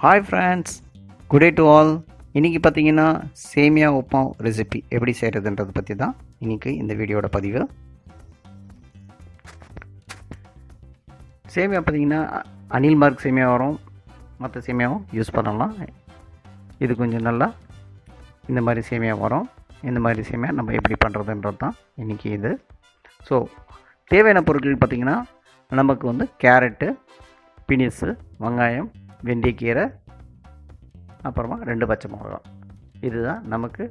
Hi friends, good day to all. இன்னைக்கு பார்த்தீங்கன்னா சேமியா உப்மா ரெசிபி எப்படி செய்கிறதுன்றது பற்றி தான் இன்னைக்கு இந்த வீடியோட பதிவு. சேமியா பார்த்தீங்கன்னா அனில் மார்க் சேமியா வரும், மற்ற சேமியாவும் யூஸ் பண்ணலாம். இது கொஞ்சம் நல்லா இந்த மாதிரி சேமியா வரும். இந்த மாதிரி சேமியா நம்ம எப்படி பண்ணுறதுன்றது தான் இன்றைக்கி இது. ஸோ தேவையான பொருட்கள் பார்த்திங்கன்னா நமக்கு கேரட்டு, பீன்ஸு, வெங்காயம், வெந்தயக்கீரை, அப்புறமா 2 பச்சை மிளகா. இதுதான் நமக்கு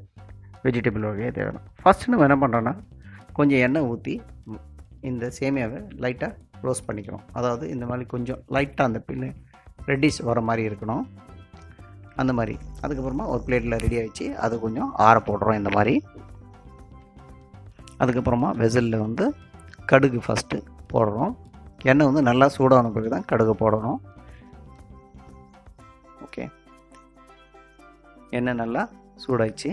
வெஜிடபிள் வகையே தேவை. ஃபஸ்ட்டு நம்ம என்ன பண்ணுறோன்னா கொஞ்சம் எண்ணெய் ஊற்றி இந்த சேமியாவை லைட்டாக ரோஸ்ட் பண்ணிக்கிறோம். அதாவது இந்த மாதிரி கொஞ்சம் லைட்டாக அந்த பில்லு ரெட்டிஷ் வர மாதிரி இருக்கணும், அந்த மாதிரி. அதுக்கப்புறமா ஒரு பிளேட்டில் ரெடி ஆகிடுச்சு, அது கொஞ்சம் ஆற போடுறோம் இந்த மாதிரி. அதுக்கப்புறமா வெசலில் கடுகு ஃபஸ்ட்டு போடுறோம். எண்ணெய் நல்லா சூடான பிறகு தான் கடுகு போடணும். ஓகே, எண்ணெய் நல்லா சூடாச்சு.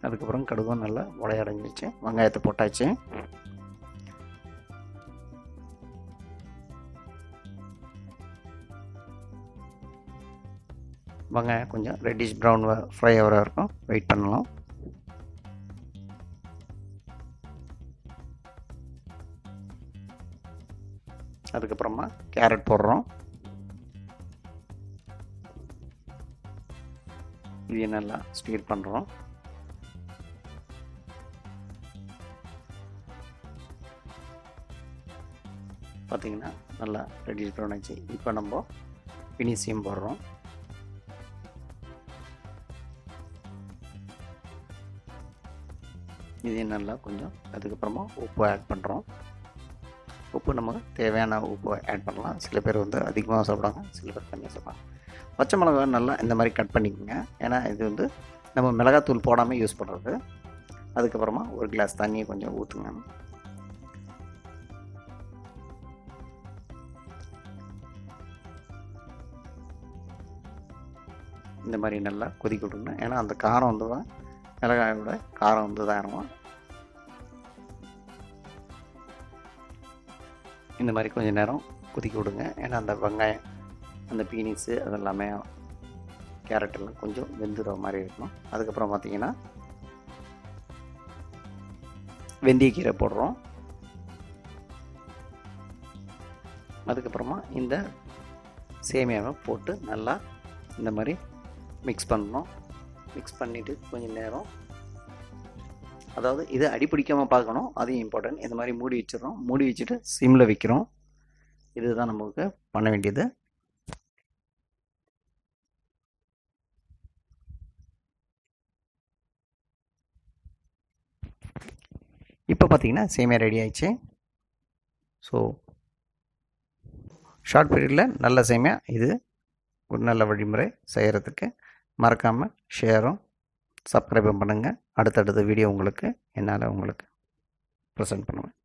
அதுக்கப்புறம் கடுகும் நல்லா உடையடைஞ்சிச்சு. வெங்காயத்தை போட்டாச்சு. வெங்காயம் கொஞ்சம் ரெட்டிஷ் ப்ரௌன் ஃப்ரை ஆகிற இருக்கும், வெயிட் பண்ணலாம். அதுக்கப்புறமா கேரட் போடுறோம். இது நல்லா ஸ்டீர் பண்ணுறோம். பார்த்திங்கன்னா நல்லா ரெடி ஆச்சு. இப்போ நம்ம பினிஷியம் போடுறோம். இதையும் நல்லா கொஞ்சம், அதுக்கப்புறமா உப்பு ஆட் பண்ணுறோம். உப்பு நமக்கு தேவையான உப்பு ஆட் பண்ணலாம். சில பேர் அதிகமாக சாப்பிடுவாங்க, சில பேர் கம்மியாக சாப்பிடுவாங்க. பச்சை மிளகாய் நல்லா இந்த மாதிரி கட் பண்ணிக்கோங்க, ஏன்னா இது நம்ம மிளகாத்தூள் போடாமல் யூஸ் பண்ணுறது. அதுக்கப்புறமா ஒரு கிளாஸ் தண்ணியை கொஞ்சம் ஊற்றுங்க. இந்த மாதிரி நல்லா கொதிக்க விடுங்க, ஏன்னா அந்த காரம் தான் மிளகாயோட காரம் தான் இருக்கும். இந்த மாதிரி கொஞ்சம் நேரம் கொதிக்க விடுங்க, ஏன்னா அந்த வெங்காயம், அந்த பீன்ஸு, அதெல்லாமே கேரட் எல்லாம் கொஞ்சம் வெந்துடுற மாதிரி இருக்கணும். அதுக்கப்புறம் பார்த்திங்கன்னா வெந்தயக்கீரை போடுறோம். அதுக்கப்புறமா இந்த சேமியாவை போட்டு நல்லா இந்த மாதிரி மிக்ஸ் பண்ணணும். மிக்ஸ் பண்ணிவிட்டு கொஞ்சம் நேரம், அதாவது இது அடிப்பிடிக்காமல் பார்க்கணும், அதுவும் இம்பார்ட்டன்ட். இந்த மாதிரி மூடி வச்சிடறோம். மூடி வச்சுட்டு சிம்மில் வைக்கிறோம். இதுதான் நமக்கு பண்ண வேண்டியது. இப்போ பார்த்திங்கன்னா சேமியா ரெடி ஆயிடுச்சு. ஸோ ஷார்ட் பீரியடில் நல்ல சேமியா இது ஒரு நல்ல வழிமுறை செய்கிறதுக்கு. மறக்காமல் ஷேரும் சப்ஸ்கிரைபும் பண்ணுங்கள். அடுத்தடுத்த வீடியோ உங்களுக்கு என்னால் ப்ரெசென்ட் பண்ணுவேன்.